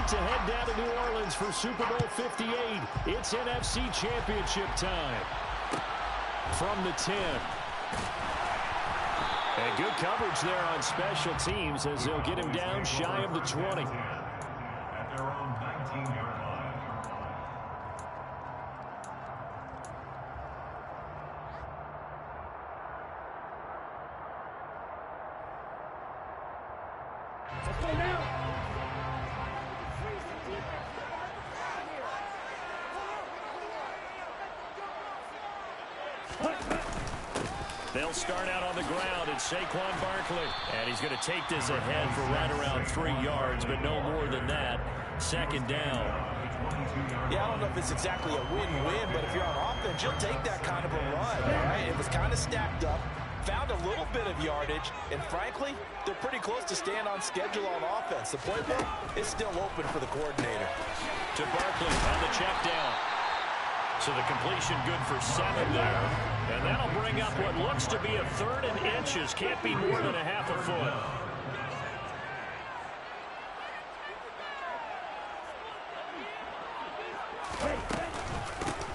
to head down to New Orleans for Super Bowl 58. It's NFC Championship time. From the 10. And good coverage there on special teams as they'll get him down shy of the 20. At their own 19-yard line. Let's go now. They'll start out on the ground. It's Saquon Barkley. And he's going to take this ahead for right around 3 yards, but no more than that. Second down. Yeah, I don't know if it's exactly a win-win, but if you're on offense, you'll take that kind of a run, right? It was kind of stacked up, found a little bit of yardage, and frankly, they're pretty close to staying on schedule on offense. The playbook is still open for the coordinator. To Barkley on the check down. So the completion good for 7 there. And that'll bring up what looks to be a 3rd and inches. Can't be more than a half a foot.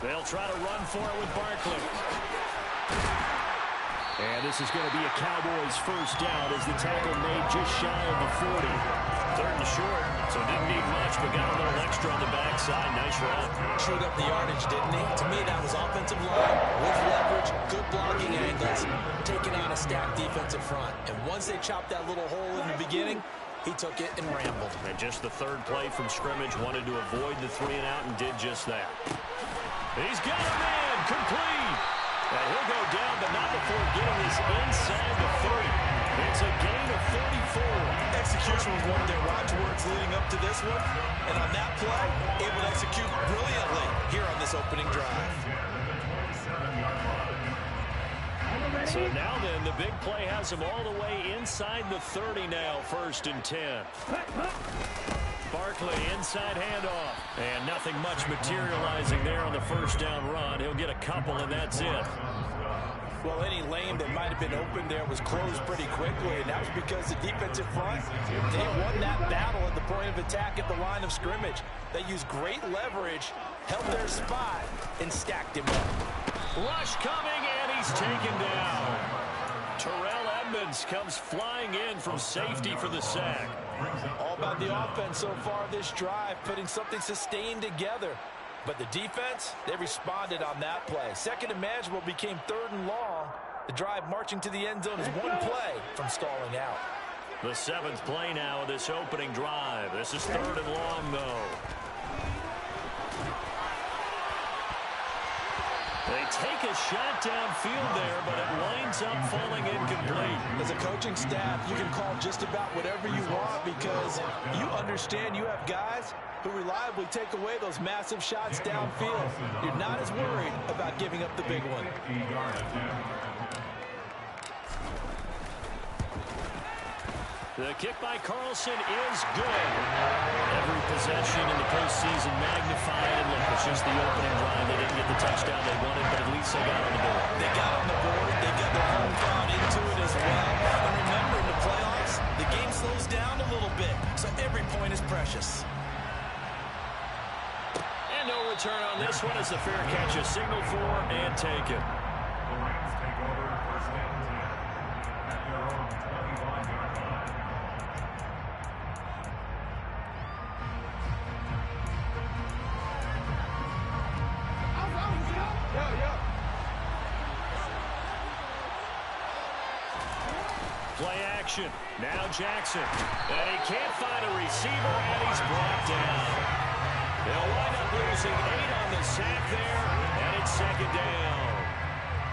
They'll try to run for it with Barkley. And this is going to be a Cowboys first down as the tackle made just shy of the 40. 3rd and short, so didn't need much, but got a little extra on the backside. Nice run. Chewed up the yardage, didn't he? To me, that was offensive line with leverage, good blocking angles, taking on a stacked defensive front. And once they chopped that little hole in the beginning, he took it and rambled. And just the 3rd play from scrimmage, wanted to avoid the 3 and out and did just that. He's got a man, complete. And he'll go down, but not before getting this inside the 30. It's a gain of 34. Execution was one of their watchwords leading up to this one. And on that play, able to execute brilliantly here on this opening drive. So now then, the big play has him all the way inside the 30 now, 1st and 10. Barkley, inside handoff. And nothing much materializing there on the first down run. He'll get a couple, and that's it. Well, any lane that might have been open there was closed pretty quickly, and that was because the defensive front, they won that battle at the point of attack at the line of scrimmage. They used great leverage, held their spot, and stacked him up. Rush coming, and he's taken down. Terrell Edmonds comes flying in from safety for the sack. All about the offense so far this drive, putting something sustained together. But the defense, they responded on that play. 2nd and manageable became 3rd and long. The drive marching to the end zone is one play from stalling out. The 7th play now of this opening drive. This is 3rd and long, though. They take a shot downfield there, but it winds up falling incomplete. As a coaching staff, you can call just about whatever you want because you understand you have guys who reliably take away those massive shots downfield. You're not as worried about giving up the big one. The kick by Carlson is good. Every possession in the postseason magnified. And look, it's just the opening drive. They didn't get the touchdown they wanted, but at least they got on the board. They got on the board. They got their home crowd into it as well. And remember, in the playoffs, the game slows down a little bit, so every point is precious. And no return on this one as the fair catch is signaled for and taken. The Rams take over 1st and 10 at their own 25-yard line. Play action. Now Jackson. And he can't find a receiver, and he's brought down. They'll wind up losing 8 on the sack there, and it's 2nd down.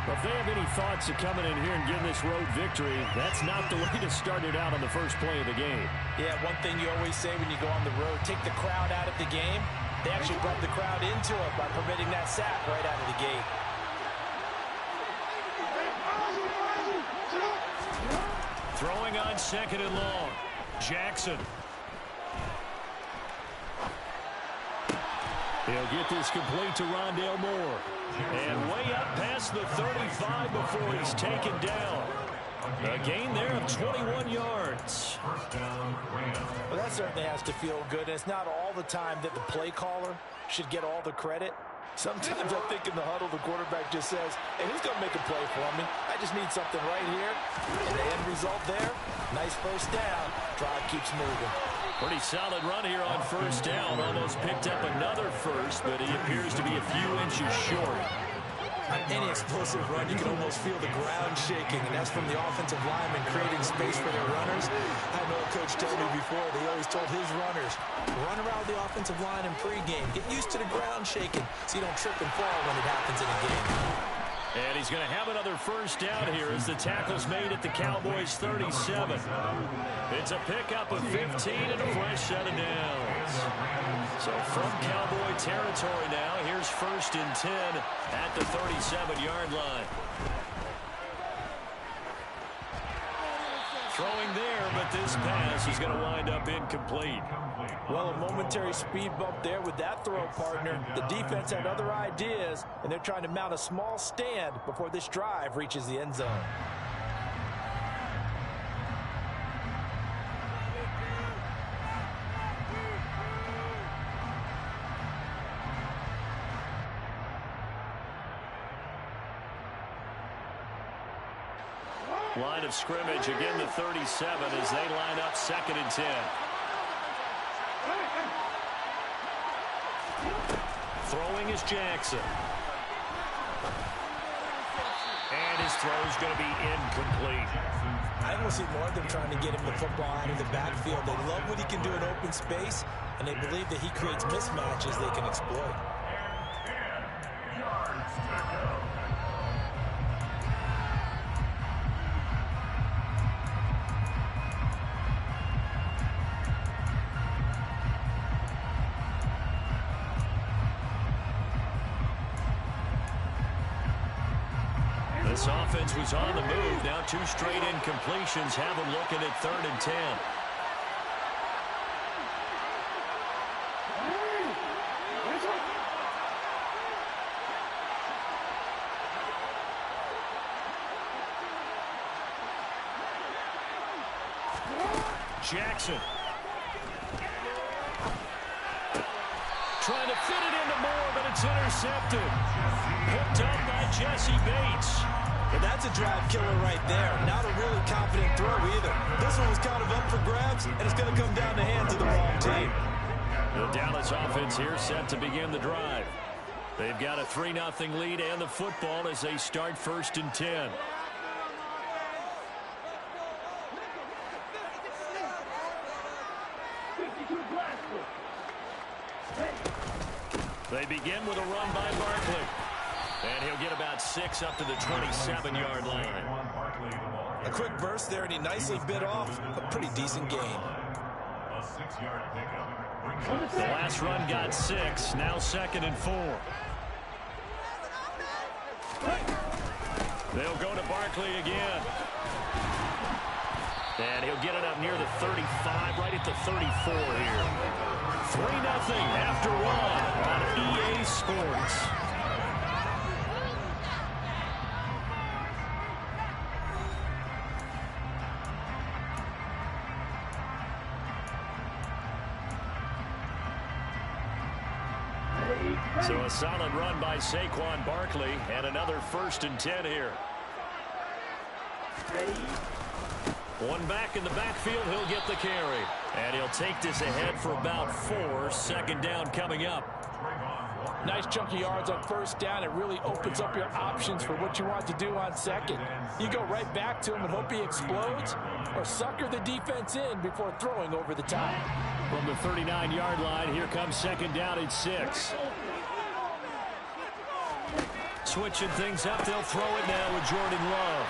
Well, if they have any thoughts of coming in here and getting this road victory, that's not the way to start it out on the first play of the game. Yeah, one thing you always say when you go on the road, take the crowd out of the game. They actually brought the crowd into it by permitting that sack right out of the gate. Throwing on 2nd and long. Jackson. He'll get this complete to Rondale Moore. And way up past the 35 before he's taken down. A gain there of 21 yards. First down, Rams. Well, that certainly has to feel good. And it's not all the time that the play caller should get all the credit. Sometimes I think in the huddle, the quarterback just says, hey, who's going to make a play for me? I just need something right here. And the end result there, nice first down. Drive keeps moving. Pretty solid run here on first down. Almost picked up another first, but he appears to be a few inches short. On any explosive run, you can almost feel the ground shaking, and that's from the offensive linemen creating space for their runners. I know a coach told me before, they always told his runners, run around the offensive line in pregame. Get used to the ground shaking so you don't trip and fall when it happens in a game. And he's going to have another first down here as the tackle's made at the Cowboys' 37. It's a pickup of 15 and a fresh set of downs. So from Cowboy territory now, here's first and 10 at the 37-yard line. Throwing there, but this pass is going to wind up incomplete. Well, a momentary speed bump there with that throw, partner. The defense had other ideas, and they're trying to mount a small stand before this drive reaches the end zone. Line of scrimmage, again the 37 as they line up second and 10. Throwing is Jackson. And his throw's going to be incomplete. I don't see more of them trying to get him the football out of the backfield. They love what he can do in open space, and they believe that he creates mismatches they can exploit. This offense was on the move. Now two straight incompletions have them looking at 3rd and 10. Jackson. Trying to fit it into Moore, but it's intercepted. Picked up by Jesse Bates. But that's a drive killer right there. Not a really confident throw either. This one was kind of up for grabs, and it's going to come down the hands of the wrong team. The Dallas offense here set to begin the drive. They've got a 3-0 lead and the football as they start 1st and 10. They begin with a run by Barkley. And he'll get about 6 up to the 27-yard line. A quick burst there, and he nicely bit off a pretty decent gain. A 6-yard pickup. The last run got 6. Now 2nd and 4. They'll go to Barkley again. And he'll get it up near the 35, right at the 34 here. 3-0 after one on EA Sports. So a solid run by Saquon Barkley and another 1st and 10 here. One back in the backfield, he'll get the carry. And he'll take this ahead for about 4. 2nd down coming up. Nice chunky yards on 1st down. It really opens up your options for what you want to do on 2nd. You go right back to him and hope he explodes, or sucker the defense in before throwing over the top. From the 39-yard line, here comes 2nd down at 6. Switching things up, they'll throw it now with Jordan Love.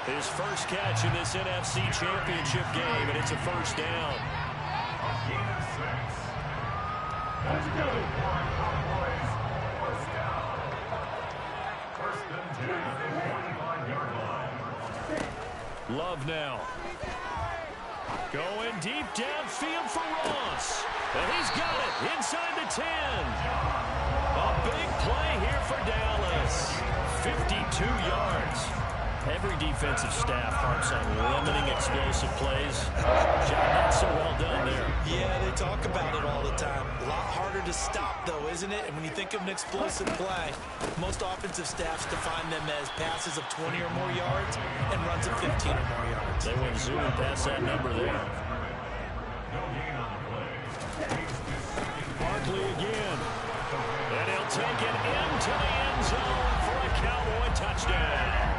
His first catch in this NFC Championship game, and it's a 1st down. Let's go. First down. 1st and 10 at the 45-yard line. Love now. Going deep downfield for Ross. And he's got it inside the 10. A big play here for Dallas. 52 yards. Every defensive staff harps on limiting explosive plays. John, not so well done there. Yeah, they talk about it all the time. A lot harder to stop, though, isn't it? And when you think of an explosive play, most offensive staffs define them as passes of 20 or more yards and runs of 15 or more yards. They went zooming past that number there. Barkley again. And he'll take it into the end zone for a Cowboy touchdown.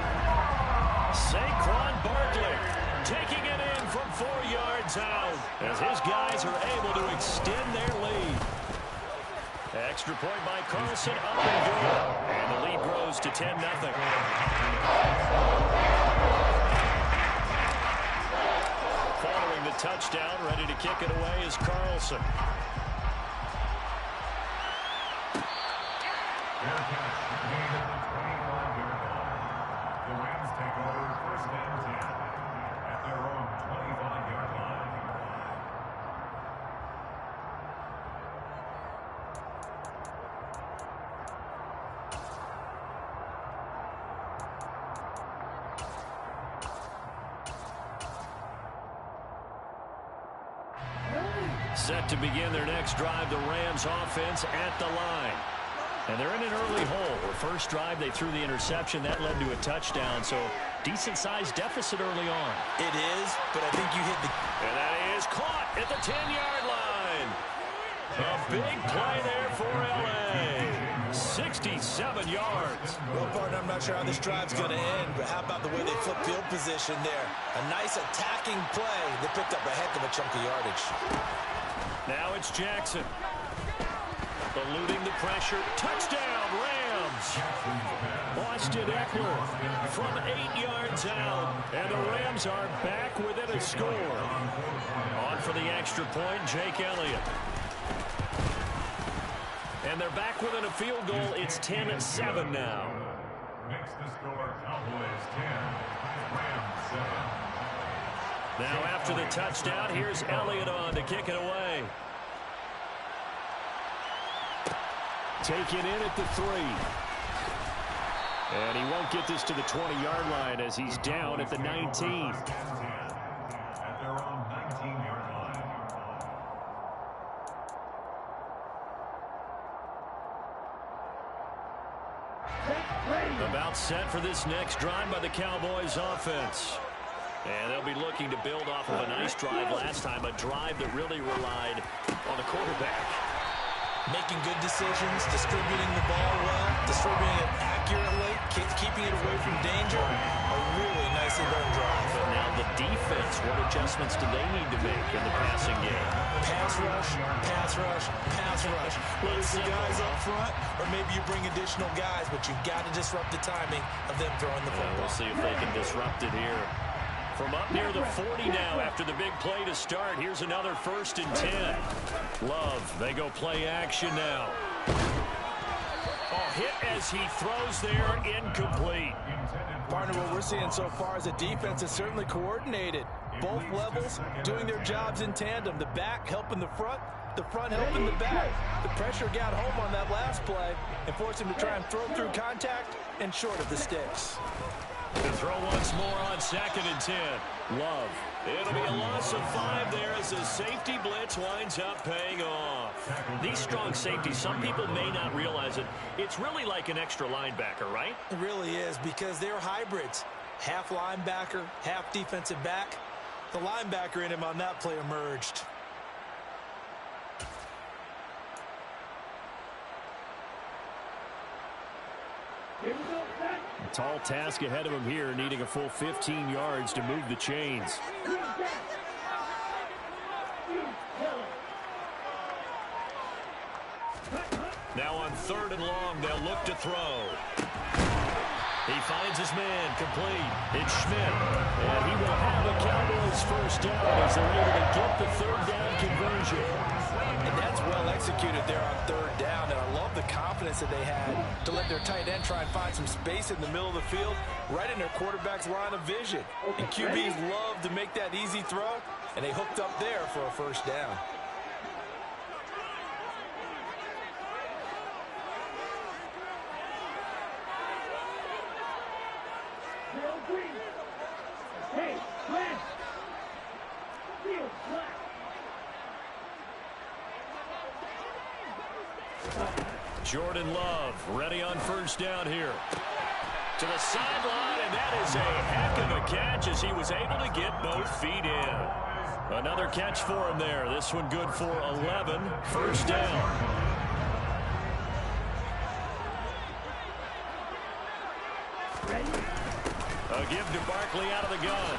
Saquon Barkley taking it in from 4 yards out as his guys are able to extend their lead. Extra point by Carlson, up and good. And the lead grows to 10-0. Following the touchdown, ready to kick it away is Carlson. The Rams take over first and 10 at their own 25-yard line. Set to begin their next drive, the Rams offense at the line. And they're in an early hole. The first drive, they threw the interception. That led to a touchdown, so decent-sized deficit early on. It is, but I think you hit the... And that is caught at the 10-yard line. A big play there for L.A. 67 yards. Well, partner, I'm not sure how this drive's going to end, but how about the way they flip field position there? A nice attacking play. They picked up a heck of a chunk of yardage. Now it's Jackson. Eluding the pressure. Touchdown, Rams. Austin Eckler from 8 yards out. And the Rams are back within a score. On for the extra point, Jake Elliott. And they're back within a field goal. It's 10-7 now. Makes the score Cowboys 10, Rams 7. Now after the touchdown, here's Elliott on to kick it away. Taken in at the 3. And he won't get this to the 20-yard line as he's down at the 19. At their own 19-yard line. About set for this next drive by the Cowboys offense. And they'll be looking to build off of a nice drive last time, a drive that really relied on the quarterback. Making good decisions, distributing the ball well, distributing it accurately, keeping it away from danger. A really nicely run drive. But now the defense, what adjustments do they need to make in the passing game? Pass rush, pass rush, pass rush. Whether it's the guys up front or maybe you bring additional guys, but you've got to disrupt the timing of them throwing the football. We'll see if they can disrupt it here. From up near the 40 now after the big play to start. Here's another 1st and 10. Love, they go play action now. Oh, hit as he throws there, incomplete. Partner, what we're seeing so far is the defense is certainly coordinated. Both levels doing their jobs in tandem. The back helping the front helping the back. The pressure got home on that last play and forced him to try and throw through contact and short of the sticks. To throw once more on 2nd and 10. Love. It'll be a loss of 5 there as the safety blitz winds up paying off. These strong safeties, some people may not realize it. It's really like an extra linebacker, right? It really is because they're hybrids. Half linebacker, half defensive back. The linebacker in him on that play emerged. A tall task ahead of him here, needing a full 15 yards to move the chains. Now on 3rd and long, they'll look to throw. He finds his man, complete. It's Schmidt, and he will have a Cowboys first down as they're able to get the 3rd down conversion. And that's well executed there on 3rd down, and I love the confidence that they had to let their tight end try and find some space in the middle of the field, right in their quarterback's line of vision. And QBs love to make that easy throw, and they hooked up there for a first down. Green. Jordan Love ready on first down here. To the sideline, and that is a heck of a catch as he was able to get both feet in. Another catch for him there. This one good for 11. First down. A give to Barkley out of the gun.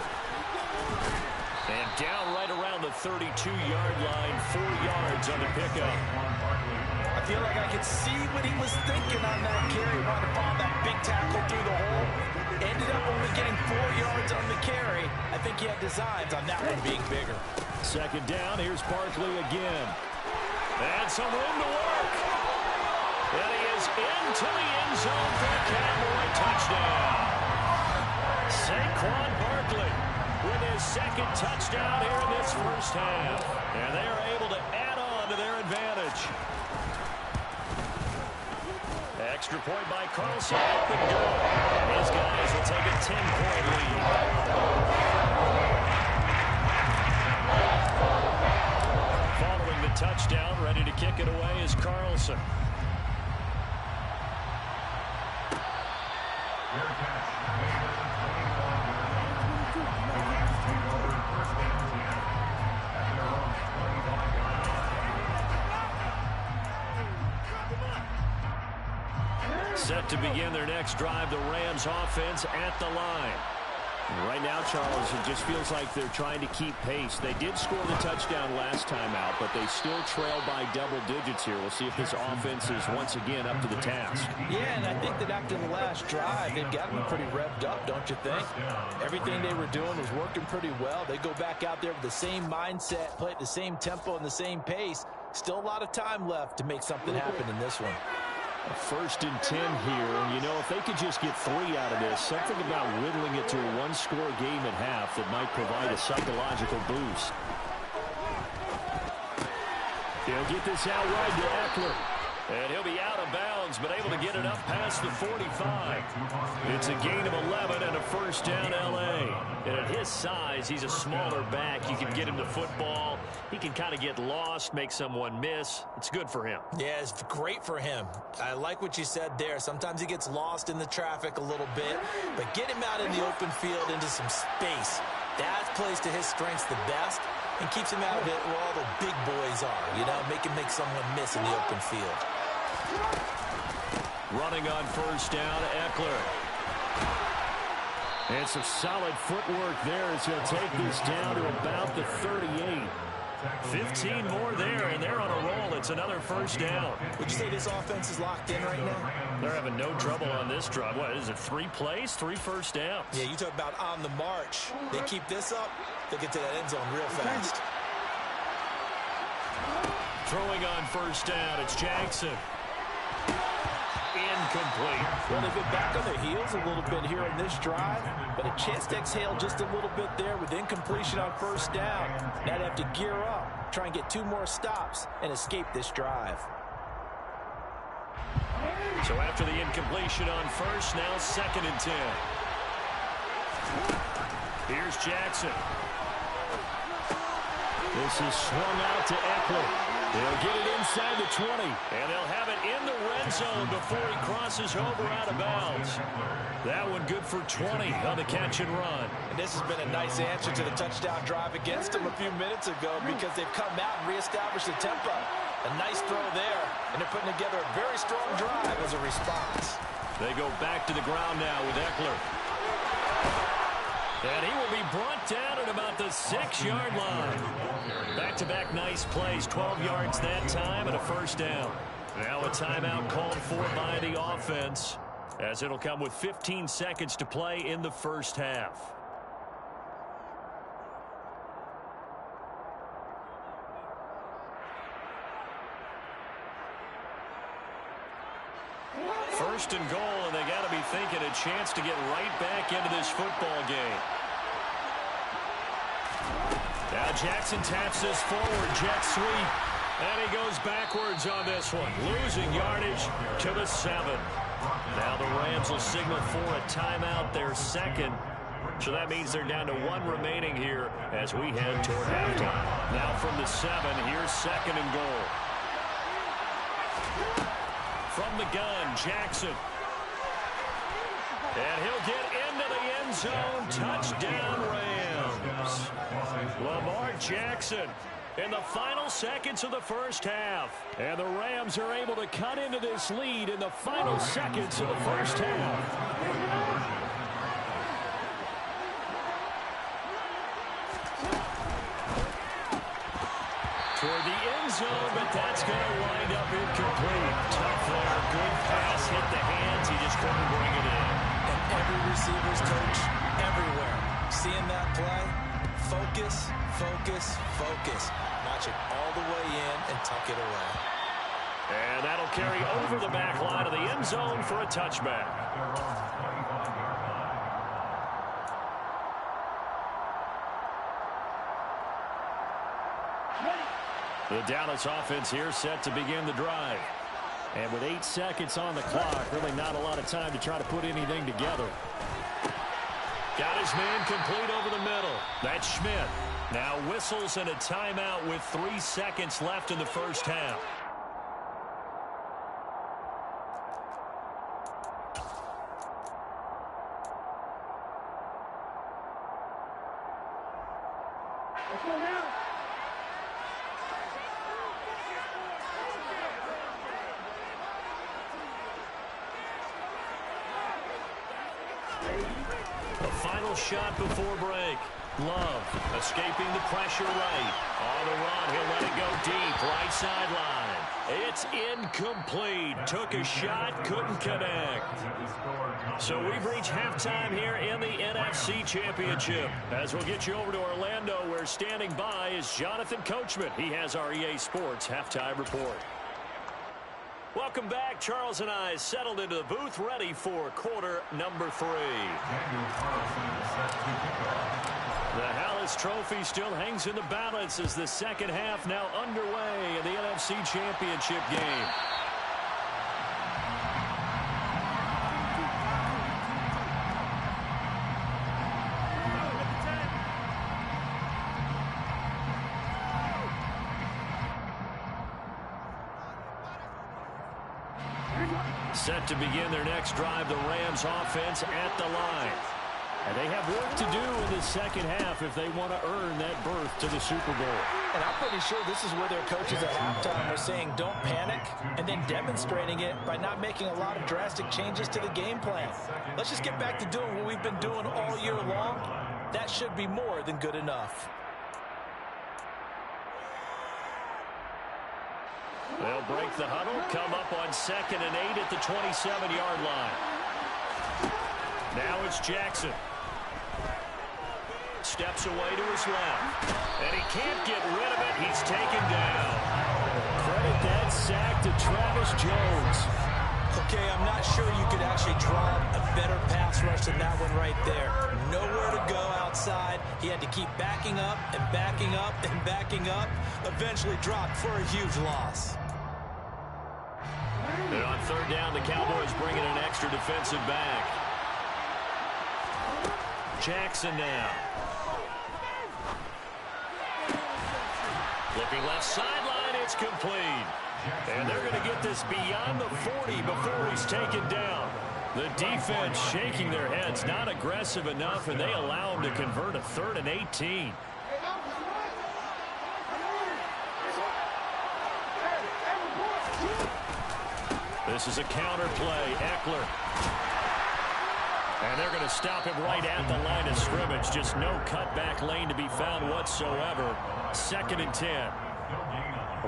And down right around the 32-yard line, 4 yards on the pickup. I feel like I could see what he was thinking on that carry. Wanted to follow that big tackle through the hole. Ended up only getting 4 yards on the carry. I think he had designs on that one being bigger. Second down, here's Barkley again. And some room to work. And he is into the end zone for a Cowboy touchdown. Saquon Barkley with his second touchdown here in this first half. And they are able to add on to their advantage. Extra point by Carlson. Open goal. These guys will take a 10-point lead. Following the touchdown, ready to kick it away is Carlson. Set to begin their next drive, the Rams offense at the line. Right now, Charles, it just feels like they're trying to keep pace. They did score the touchdown last time out, but they still trail by double digits here. We'll see if this offense is once again up to the task. Yeah, and I think that after the last drive, they've got them pretty revved up, don't you think? Everything they were doing was working pretty well. They go back out there with the same mindset, play at the same tempo and the same pace. Still a lot of time left to make something happen in this one. First and 10 here, and you know, if they could just get 3 out of this, something about whittling it to a one-score game at half that might provide a psychological boost. He'll get this out wide to Eckler. And he'll be out of bounds, but able to get it up past the 45. It's a gain of 11 and a first down L.A. And at his size, he's a smaller back. You can get him the football. He can kind of get lost, make someone miss. It's good for him. Yeah, it's great for him. I like what you said there. Sometimes he gets lost in the traffic a little bit, but get him out in the open field into some space. That plays to his strengths the best and keeps him out of it where all the big boys are, you know, make someone miss in the open field. Running on first down, Eckler. And some solid footwork there as he'll take this down to about the 38. 15 more there, and they're on a roll. It's another first down. Would you say this offense is locked in right now? They're having no trouble on this drive. What is it, 3 plays, 3 first downs? Yeah, you talk about on the march. They keep this up, they'll get to that end zone real fast. Throwing on first down, it's Jackson. Incomplete. Well, they've been back on their heels a little bit here in this drive, but a chance to exhale just a little bit there with incompletion on first down. Now they have to gear up, try and get 2 more stops, and escape this drive. So after the incompletion on first, now second and 10. Here's Jackson. This is swung out to Eckler. They'll get it inside the 20, and they'll have it in the red zone before he crosses over out of bounds. That one good for 20 on the catch and run. And this has been a nice answer to the touchdown drive against them a few minutes ago because they've come out and reestablished the tempo. A nice throw there, and they're putting together a very strong drive as a response. They go back to the ground now with Eckler. And he will be brought down at about the 6-yard line. Back-to-back nice plays, 12 yards that time and a first down. Now a timeout called for by the offense as it'll come with 15 seconds to play in the first half. First and goal, and they got to be thinking a chance to get right back into this football game. Now Jackson taps this forward, jet sweep, and he goes backwards on this one, losing yardage to the 7. Now the Rams will signal for a timeout, their second. So that means they're down to 1 remaining here as we head toward halftime. Now from the 7, here's second and goal. from the gun, Jackson. And he'll get into the end zone. Touchdown, Rams. Lamar Jackson in the final seconds of the first half. And the Rams are able to cut into this lead in the final seconds of the first half. Toward the end zone, but that's going to wind up incomplete. Tough there. Good pass. Hit the hands. He just couldn't bring it in. And every receiver's coach everywhere. Seeing that play, focus, focus, focus. Watch it all the way in and tuck it away. And that'll carry over the back line of the end zone for a touchback. The Dallas offense here set to begin the drive. And with 8 seconds on the clock, really not a lot of time to try to put anything together. Got his man complete over the middle. That's Schmidt. Now whistles and a timeout with 3 seconds left in the first half. Let's go now. The final shot before break. Love escaping the pressure right. On the run, he'll let it go deep. Right sideline. It's incomplete. Took a shot, couldn't connect. So we've reached halftime here in the NFC Championship. As we'll get you over to Orlando, where standing by is Jonathan Coachman. He has our EA Sports halftime report. Welcome back. Charles and I settled into the booth, ready for quarter number 3. The Hallis Trophy still hangs in the balance as the second half now underway in the NFC Championship game. Set to begin their next drive, the Rams offense at the line. And they have work to do in the second half if they want to earn that berth to the Super Bowl. And I'm pretty sure this is where their coaches at halftime are saying don't panic, and then demonstrating it by not making a lot of drastic changes to the game plan. Let's just get back to doing what we've been doing all year long. That should be more than good enough. They'll break the huddle, come up on 2nd and 8 at the 27-yard line. Now it's Jackson. Steps away to his left. And he can't get rid of it. He's taken down. Credit that sack to Travis Jones. Okay, I'm not sure you could actually draw a better pass rush than that one right there. Nowhere to go outside. He had to keep backing up and backing up and backing up. Eventually dropped for a huge loss. And on 3rd down, the Cowboys bring in an extra defensive back. Jackson now. Looking left sideline, it's complete. And they're going to get this beyond the 40 before he's taken down. The defense shaking their heads, not aggressive enough, and they allow him to convert a 3rd and 18. This is a counter play. Eckler. And they're going to stop him right at the line of scrimmage. Just no cutback lane to be found whatsoever. 2nd and 10.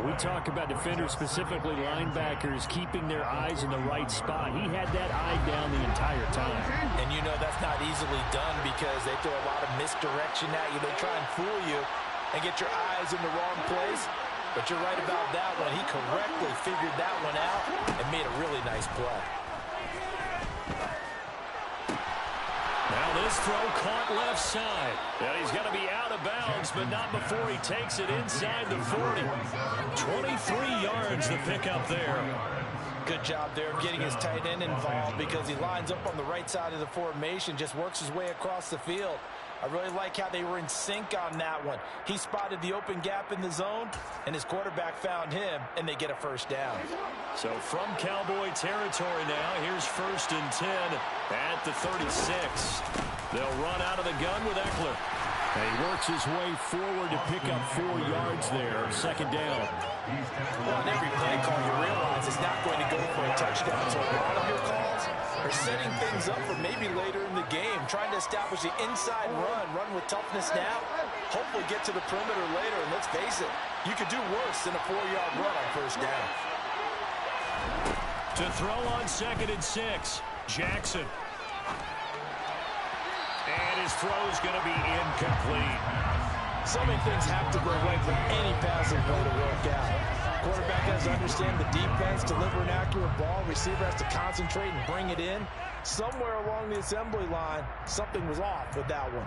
We talk about defenders, specifically linebackers, keeping their eyes in the right spot. He had that eye down the entire time. And you know that's not easily done because they throw a lot of misdirection at you. They try and fool you and get your eyes in the wrong place. But you're right about that one. He correctly figured that one out and made a really nice play. Now this throw caught left side. And he's going to be out of bounds, but not before he takes it inside the 40. 23 yards the pickup there. Good job there of getting his tight end involved because he lines up on the right side of the formation, just works his way across the field. I really like how they were in sync on that one. He spotted the open gap in the zone, and his quarterback found him, and they get a first down. So from Cowboy territory now, here's 1st and 10 at the 36. They'll run out of the gun with Eckler. And he works his way forward to pick up 4 yards there, 2nd down. Well, on every play call, you realize it's not going to go for a touchdown. So a lot of your calls are setting things up for maybe later in the game, trying to establish the inside run with toughness now, hopefully get to the perimeter later. And let's face it, you could do worse than a 4-yard run on 1st down. To throw on 2nd and 6, Jackson. And his throw's going to be incomplete. So many things have to go right for any passing play to work out. Quarterback has to understand the defense, deliver an accurate ball. Receiver has to concentrate and bring it in. Somewhere along the assembly line, something was off with that one.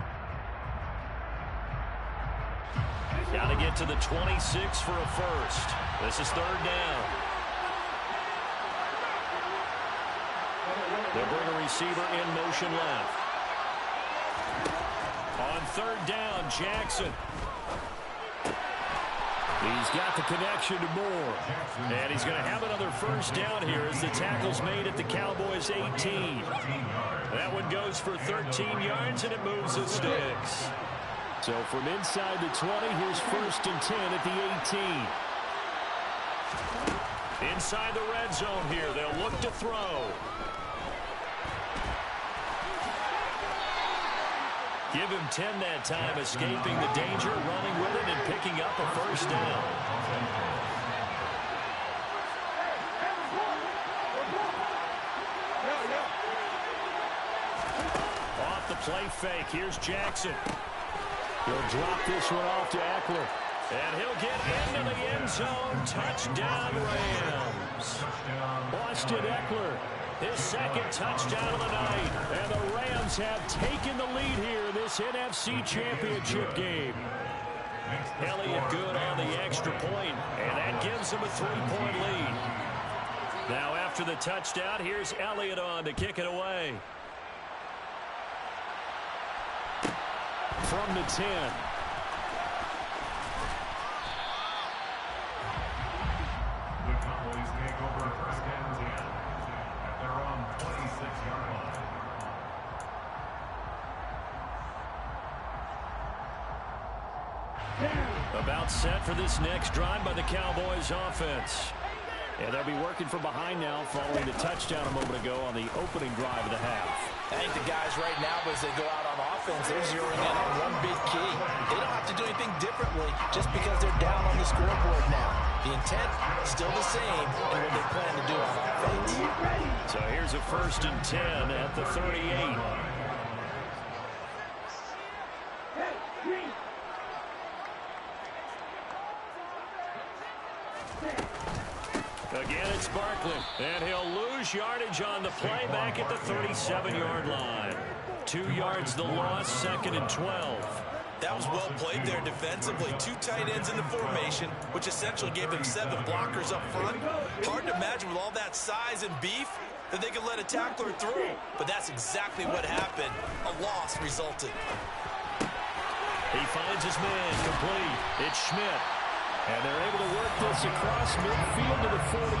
Got to get to the 26 for a first. This is 3rd down. They'll bring a receiver in motion left. On 3rd down, Jackson. He's got the connection to Moore. And he's going to have another first down here as the tackle's made at the Cowboys' 18. That one goes for 13 yards, and it moves the sticks. So from inside the 20, here's 1st and 10 at the 18. Inside the red zone here, they'll look to throw. Give him 10 that time, escaping the danger, running with it, and picking up a first down. Off the play fake, here's Jackson. He'll drop this one off to Eckler. And he'll get into the end zone. Touchdown, Rams. Austin Eckler, his 2nd touchdown of the night. And the Rams have taken the lead here in this NFC Championship game. Elliott good on the extra point, and that gives him a 3-point lead. Now after the touchdown, here's Elliott on to kick it away. From the 10. The Cowboys take over 1st and 10 at their own 26-yard line. About set for this next drive by the Cowboys offense. And they'll be working from behind now following the touchdown a moment ago on the opening drive of the half. I think the guys right now, as they go out on offense, they're zeroing in on one big key. They don't have to do anything differently just because they're down on the scoreboard now. The intent is still the same in what they plan to do on offense. So here's a 1st and 10 at the 38. Again, it's Barkley, and he'll lose yardage on the play back at the 37-yard line. 2 yards the loss, 2nd and 12. That was well played there defensively. 2 tight ends in the formation, which essentially gave them 7 blockers up front. Hard to imagine with all that size and beef that they could let a tackler through. But that's exactly what happened. A loss resulted. He finds his man complete. It's Schmidt. And they're able to work this across midfield to the 48.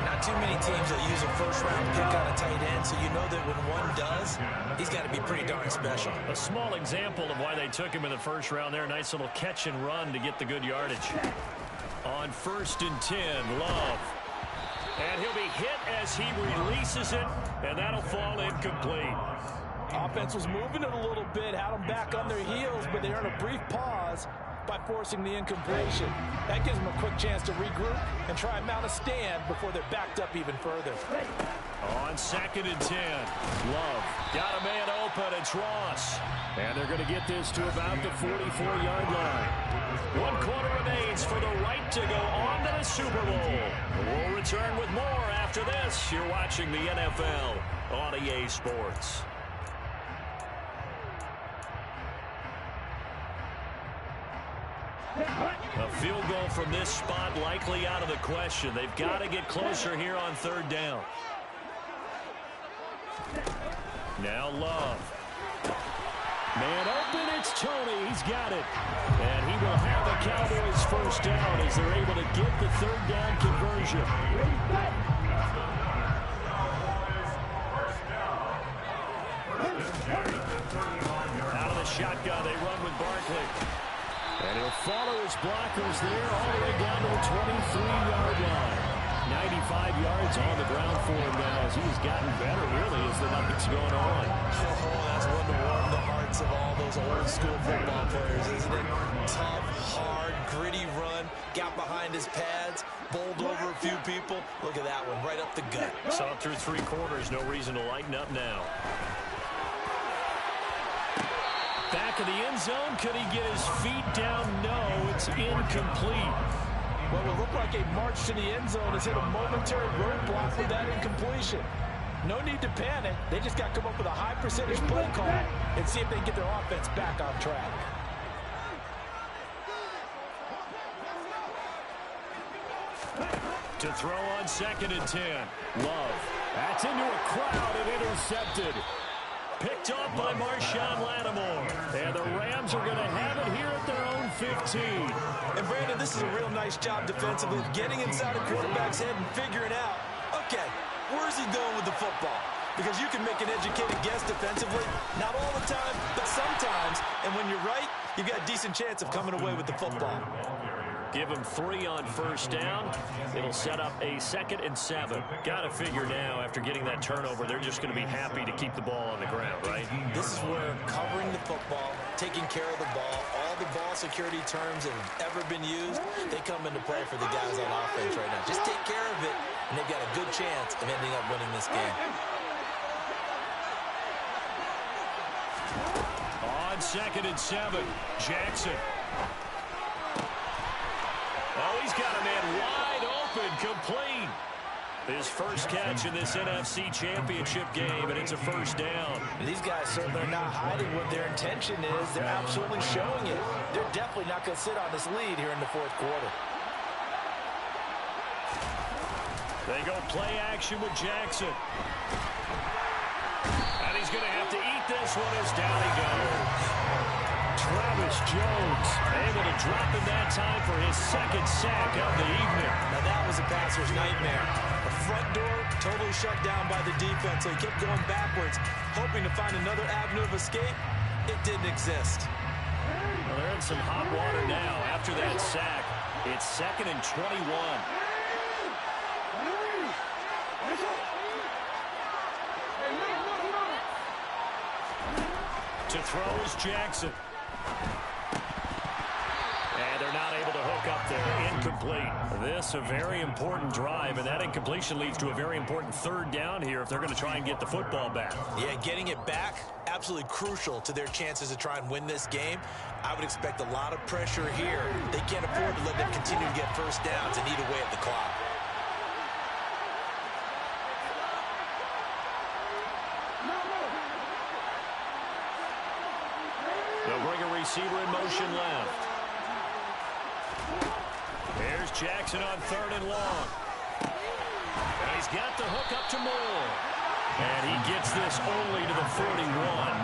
Not too many teams will use a first-round pick on a tight end, so you know that when one does, he's got to be pretty darn special. A small example of why they took him in the first round there. Nice little catch and run to get the good yardage. On 1st and 10, Love. And he'll be hit as he releases it, and that'll fall incomplete. Offense was moving it a little bit, had them back on their heels, but they earned a brief pause by forcing the incompletion. That gives them a quick chance to regroup and try and mount a stand before they're backed up even further. On 2nd and 10, Love got a man open. It's Ross. And they're going to get this to about the 44-yard line. 1 quarter remains for the right to go on to the Super Bowl. We'll return with more after this. You're watching the NFL on EA Sports. A field goal from this spot likely out of the question. They've got to get closer here on 3rd down. Now Love. Man open, it's Tony. He's got it. And he will have the Cowboys first down as they're able to get the third down conversion. Out of the shotgun, they run with Barkley. And he'll follow his blockers there all the way down to the 23-yard line. 95 yards on the ground for him now as he's gotten better, really, as the night's going on. Oh, that's one to warm the hearts of all those old-school football players, isn't it? Tough, hard, gritty run, got behind his pads, bowled over a few people. Look at that one, right up the gut. Saw it through three quarters, no reason to lighten up now. Back of the end zone, could he get his feet down? No, it's incomplete. What will look like a march to the end zone has hit a momentary roadblock with that incompletion. No need to panic. They just got to come up with a high percentage play call and see if they can get their offense back on track. To throw on 2nd and 10. Love. That's into a crowd and intercepted. Picked off by Marshawn Lattimore. And the Rams are going to have it here at their own 15. And, Brandon, this is a real nice job defensively of getting inside a quarterback's head and figuring out, okay, where's he going with the football? Because you can make an educated guess defensively, not all the time, but sometimes. And when you're right, you've got a decent chance of coming away with the football. Give him 3 on first down. It'll set up a 2nd and 7. Got to figure now, after getting that turnover, they're just going to be happy to keep the ball on the ground, right? This is where covering the football, taking care of the ball, all the ball security terms that have ever been used, they come into play for the guys on offense right now. Just take care of it, and they've got a good chance of ending up winning this game. On 2nd and 7, Jackson. Oh, he's got a man wide open, complete. His first catch in this NFC Championship game, and it's a first down. These guys certainly are not hiding what their intention is. They're absolutely showing it. They're definitely not going to sit on this lead here in the fourth quarter. They go play action with Jackson. And he's going to have to eat this one as down he goes. Travis Jones able to drop in that time for his 2nd sack of the evening. Now that was a passer's nightmare. The front door totally shut down by the defense, so he kept going backwards, hoping to find another avenue of escape. It didn't exist. Well, they're in some hot water now after that sack. It's 2nd and 21. To throw is Jackson. And they're not able to hook up there. Incomplete. This a very important drive, and that incompletion leads to a very important third down here if they're going to try and get the football back. Yeah, getting it back, absolutely crucial to their chances to try and win this game. I would expect a lot of pressure here. They can't afford to let them continue to get first downs and eat away at the clock. They'll bring a receiver in motion left. Here's Jackson on 3rd and long. And he's got the hook up to Moore. And he gets this only to the 41.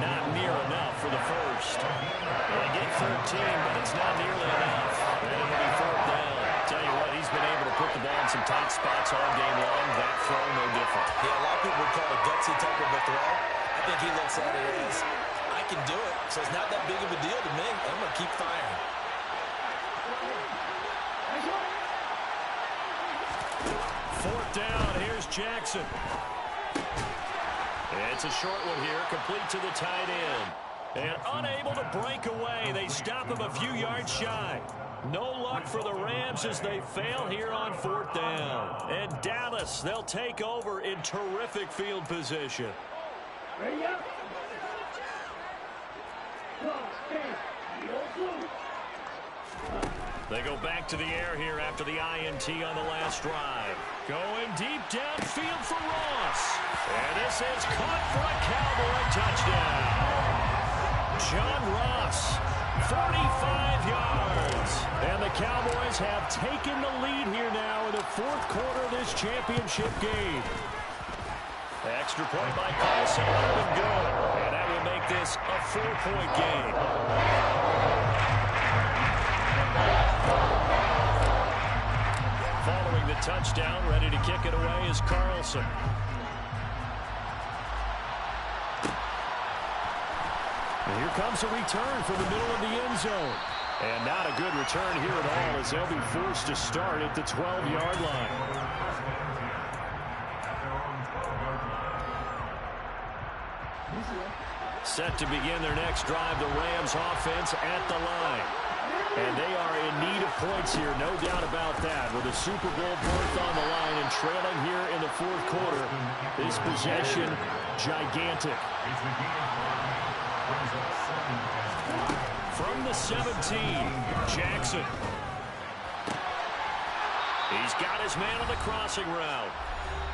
Not near enough for the first. Well, they get 13, but it's not nearly enough. And it'll be 4th down. Tell you what, he's been able to put the ball in some tight spots all game long. That throw, no different. Yeah, a lot of people would call it a gutsy type of a throw. I think he looks at it as, I can do it, so it's not that big of a deal to me. I'm going to keep firing. Fourth down, here's Jackson. It's a short one here, complete to the tight end. And unable to break away, they stop him a few yards shy. No luck for the Rams as they fail here on 4th down. And Dallas, they'll take over in terrific field position. Ready up. They go back to the air here after the INT on the last drive. Going deep downfield for Ross. And this is caught for a Cowboy touchdown. John Ross, 45 yards. And the Cowboys have taken the lead here now in the 4th quarter of this championship game. Extra point by Carson, good. And that will to make this a 4-point game. Following the touchdown, ready to kick it away is Carlson. And here comes a return from the middle of the end zone. And not a good return here at all, as they'll be forced to start at the 12-yard line. Set to begin their next drive, the Rams offense at the line. And they are in need of points here, no doubt about that. With a Super Bowl berth on the line and trailing here in the fourth quarter, this possession gigantic. From the 17, Jackson. He's got his man on the crossing route.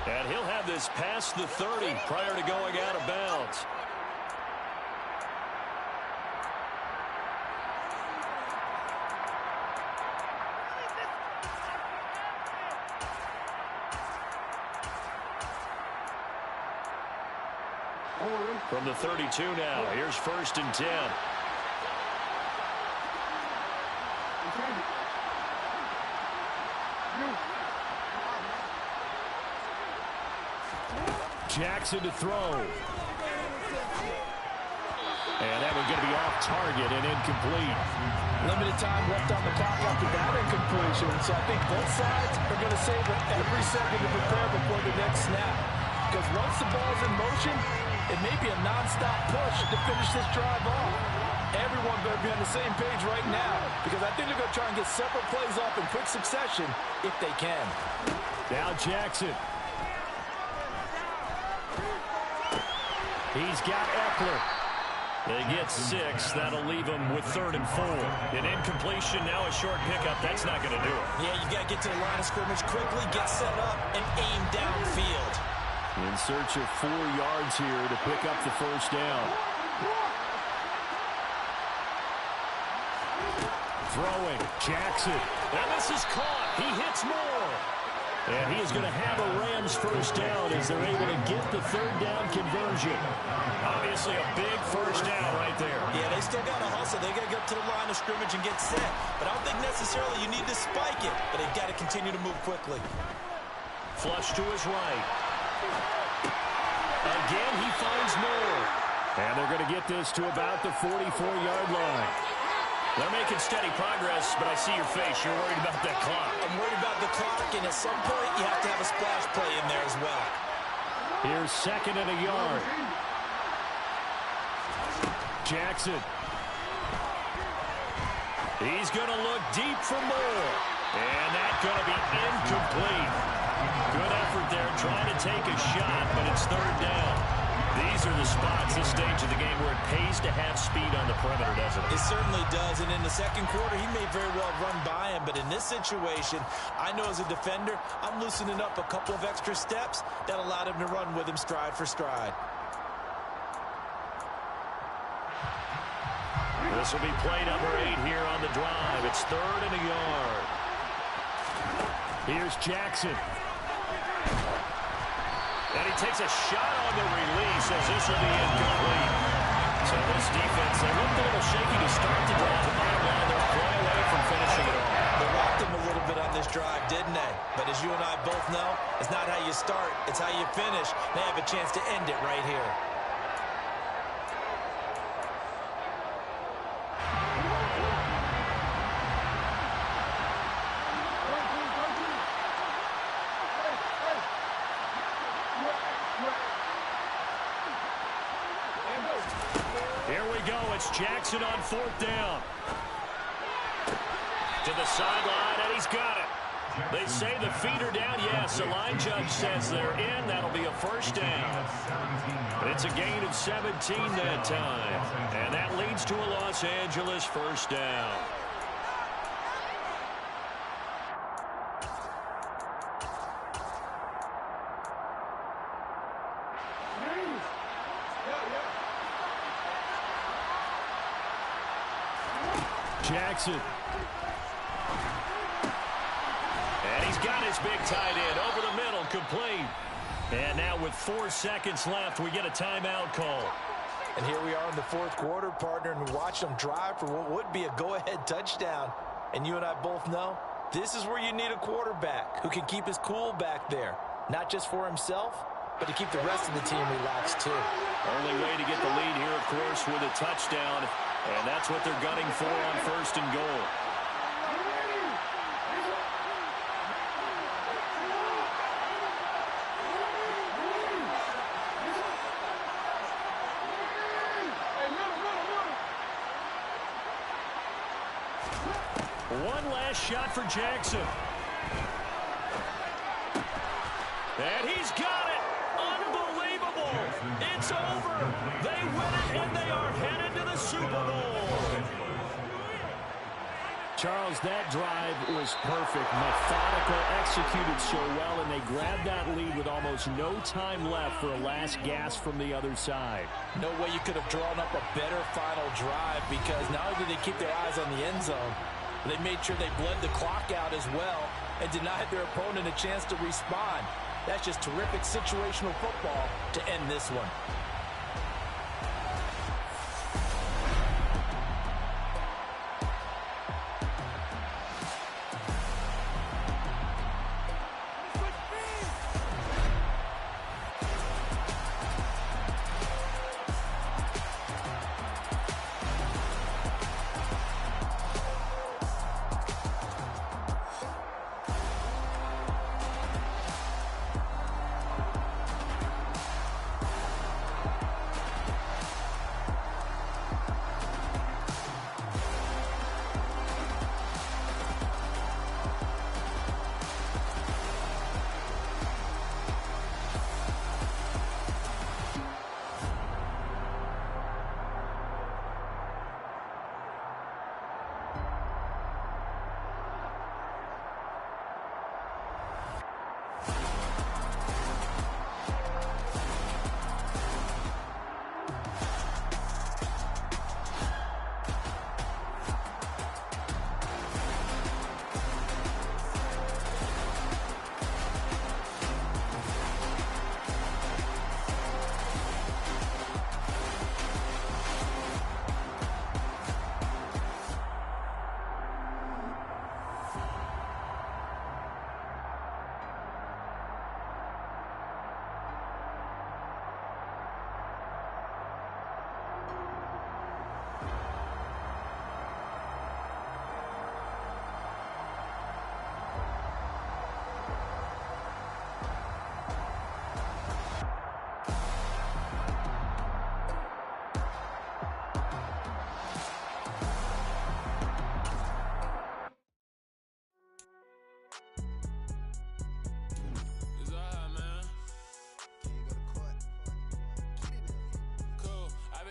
And he'll have this past the 30 prior to going out of bounds. From the 32 now, here's 1st and 10. Jackson to throw. And that one's going to be off target and incomplete. Limited time left on the clock after that incompletion. So I think both sides are going to save every second to prepare before the next snap. Because once the ball's in motion, it may be a non-stop push to finish this drive off. Everyone better be on the same page right now, because I think they're going to try and get several plays off in quick succession if they can. Now Jackson. He's got Eckler. They get 6. That'll leave them with 3rd and 4. An incompletion, now a short pickup. That's not going to do it. Yeah, you got to get to the line of scrimmage quickly, get set up, and aim downfield. In search of 4 yards here to pick up the first down. Throwing, Jackson. And this is caught. He hits Moore. And he is going to have a Rams first down as they're able to get the 3rd down conversion. Obviously a big first down right there. Yeah, they still got to hustle. They got to get to the line of scrimmage and get set. But I don't think necessarily you need to spike it. But they've got to continue to move quickly. Flush to his right. Again, he finds Moore. And they're going to get this to about the 44-yard line. They're making steady progress, but I see your face. You're worried about that clock. I'm worried about the clock, and at some point, you have to have a splash play in there as well. Here's 2nd and a yard. Jackson. He's going to look deep for Moore. And that's going to be incomplete. Good effort there, trying to take a shot, but it's 3rd down. These are the spots, this stage of the game, where it pays to have speed on the perimeter, doesn't it? It certainly does, and in the second quarter, he may very well run by him, but in this situation, I know as a defender, I'm loosening up a couple of extra steps that allowed him to run with him stride for stride. This will be play number 8 here on the drive. It's 3rd and a yard. Here's Jackson. And he takes a shot on the release as this will be incomplete. So this defense, they looked a little shaky to start the drive. The bottom line, they're far away from finishing it off. They rocked him a little bit on this drive, didn't they? But as you and I both know, it's not how you start, it's how you finish. They have a chance to end it right here. It's Jackson on 4th down. To the sideline, and he's got it. They say the feet are down. Yes, the line judge says they're in. That'll be a first down. It's a gain of 17 that time. And that leads to a Los Angeles first down. Jackson. And he's got his big tight end over the middle, complete. And now with 4 seconds left, we get a timeout call. And here we are in the fourth quarter, partner, and watch them drive for what would be a go-ahead touchdown. And you and I both know this is where you need a quarterback who can keep his cool back there, not just for himself, but to keep the rest of the team relaxed too. Only way to get the lead here, of course, with a touchdown, and that's what they're gunning for on first and goal. One last shot for Jackson. And he's got it. Unbelievable. It's over. They win it, and they are headed to the Super Bowl. Charles, that drive was perfect. Methodical, executed so well, and they grabbed that lead with almost no time left for a last gasp from the other side. No way you could have drawn up a better final drive, because not only did they keep their eyes on the end zone, they made sure they bled the clock out as well and denied their opponent a chance to respond. That's just terrific situational football to end this one.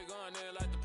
Going in like the